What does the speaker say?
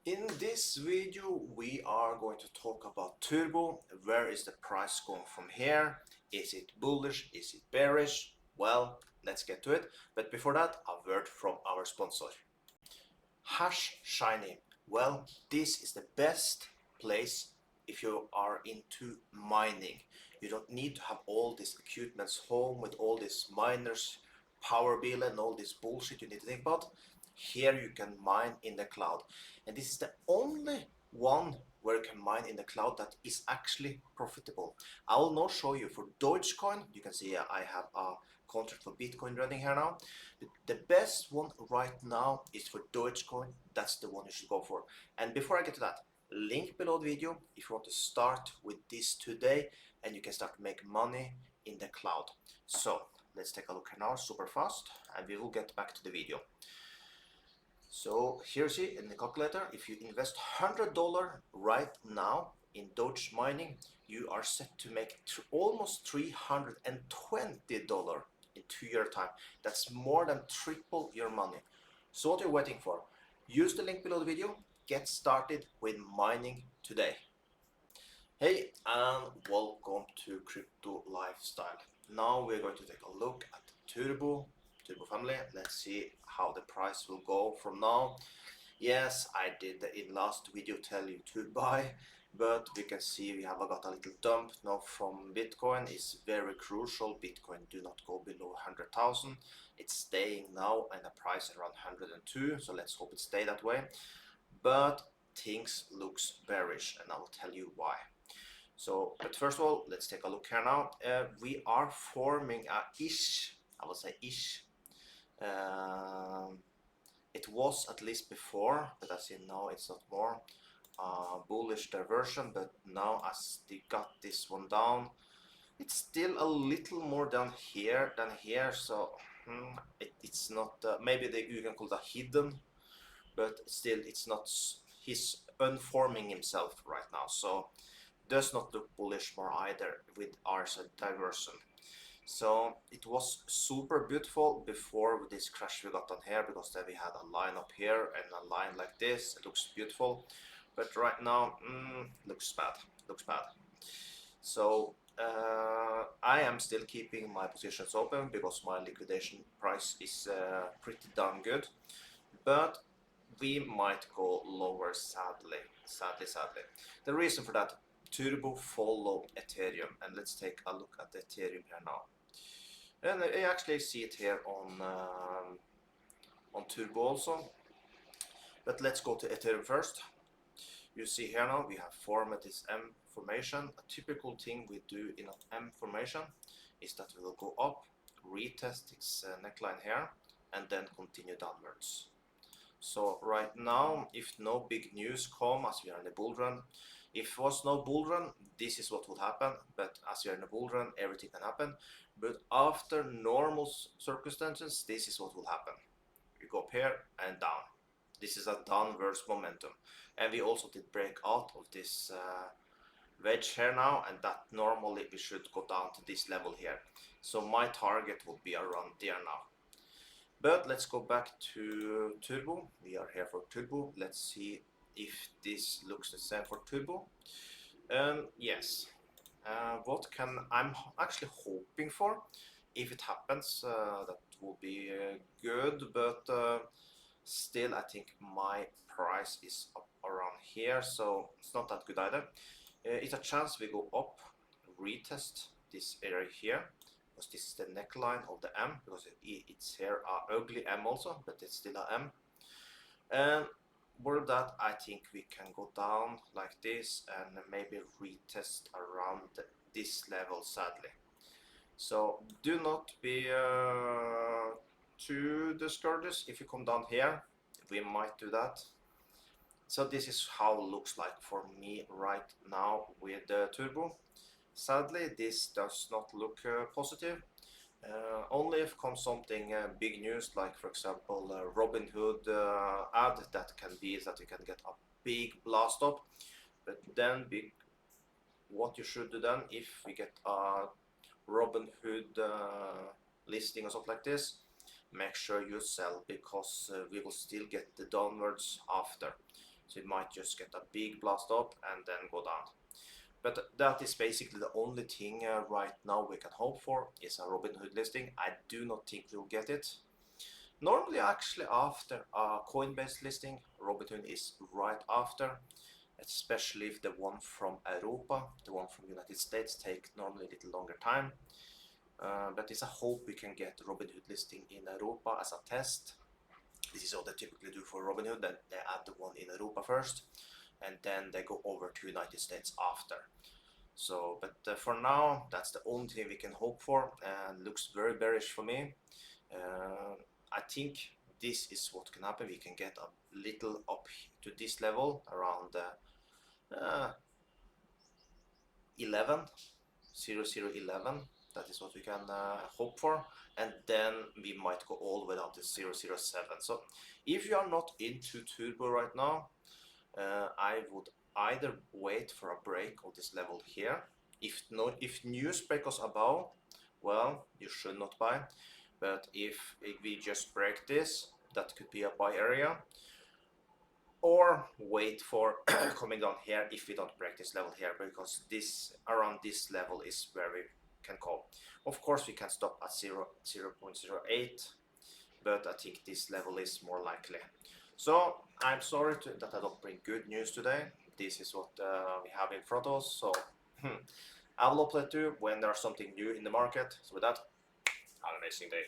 In this video we are going to talk about Turbo. Where is the price going from here? Is it bullish? Is it bearish? Well, let's get to it. But before that, a word from our sponsor. Hash Shiny. Well, this is the best place if you are into mining. You don't need to have all these equipments home with all these miners, power bill and all this bullshit you need to think about. Here you can mine in the cloud. And this is the only one where you can mine in the cloud that is actually profitable. I will now show you for Dogecoin. You can see I have a contract for Bitcoin running here now. The best one right now is for Dogecoin. That's the one you should go for. And before I get to that, link below the video if you want to start with this today and you can start to make money in the cloud. So let's take a look here now super fast and we will get back to the video. So here you see in the calculator, if you invest $100 right now in Doge mining, you are set to make almost $320 in 2 year time. That's more than triple your money. So what are you waiting for? Use the link below the video, get started with mining today. Hey and welcome to Crypto Lifestyle. Now we're going to take a look at Turbo family. Let's see how the price will go from now. Yes, I did in last video tell you to buy, but we can see we have got a little dump now from Bitcoin. It's very crucial. Bitcoin do not go below 100,000. It's staying now and the price around 102, so let's hope it stay that way. But things looks bearish and I will tell you why. So, but first of all, let's take a look here now. We are forming a ish, I will say ish. It was at least before, but as you know, it's not more bullish diversion. But now, as they got this one down, it's still a little more down here than here. So it's not. Maybe you can call it a hidden, but still, it's not. He's unforming himself right now, so does not look bullish more either with our diversion. So it was super beautiful before this crash we got on here, because then we had a line up here and a line like this. It looks beautiful, but right now looks bad. So I am still keeping my positions open because my liquidation price is pretty damn good, but we might go lower, sadly. The reason for that, Turbo follow Ethereum, and let's take a look at Ethereum here now. And I actually see it here on Turbo also, but let's go to Ethereum first. You see here now we have formed this M formation. A typical thing we do in an M formation is that we will go up, retest its neckline here, and then continue downwards. So right now, if no big news come as we are in the bull run, if it was no bull run, this is what would happen. But as we are in the bull run, everything can happen. But after normal circumstances, this is what will happen. We go up here and down. This is a downwards momentum. And we also did break out of this wedge here now, and that normally we should go down to this level here. So my target will be around there now. But let's go back to Turbo. We are here for Turbo. Let's see if this looks the same for Turbo. Yes. What can I'm actually hoping for? If it happens, that will be good. But still, I think my price is up around here, so it's not that good either. It's a chance we go up, retest this area here, because this is the neckline of the M, because it's here a ugly M also, but it's still a M. And with that, I think we can go down like this and maybe retest around this level, sadly. So do not be too discouraged if you come down here. We might do that. So this is how it looks like for me right now with the Turbo. Sadly, this does not look positive. Only if comes something big news, like for example Robinhood ad, that can be that you can get a big blast up. But then what you should do then, if we get a Robinhood listing or something like this, make sure you sell, because we will still get the downwards after. So it might just get a big blast up and then go down. But that is basically the only thing right now we can hope for is a Robinhood listing. I do not think we'll get it. Normally, actually, after a Coinbase listing, Robinhood is right after, especially if the one from Europa, the one from United States, take normally a little longer time. But it's a hope we can get Robinhood listing in Europa as a test. This is what they typically do for Robinhood, then they add the one in Europa first, and then they go over to United States after. So, but for now, that's the only thing we can hope for, and looks very bearish for me. I think this is what can happen. We can get a little up to this level around 11, 0011. That is what we can hope for, and then we might go all the way down to 007. So if you are not into Turbo right now, I would either wait for a break of this level here. If news break us above, well, you should not buy. But if we just break this, that could be a buy area. Or wait for coming down here if we don't break this level here, because this around this level is where we can call. Of course, we can stop at 0.08, but I think this level is more likely. So I'm sorry that I don't bring good news today. This is what we have in front of us. So I will update you when there's something new in the market. So with that, have an amazing day.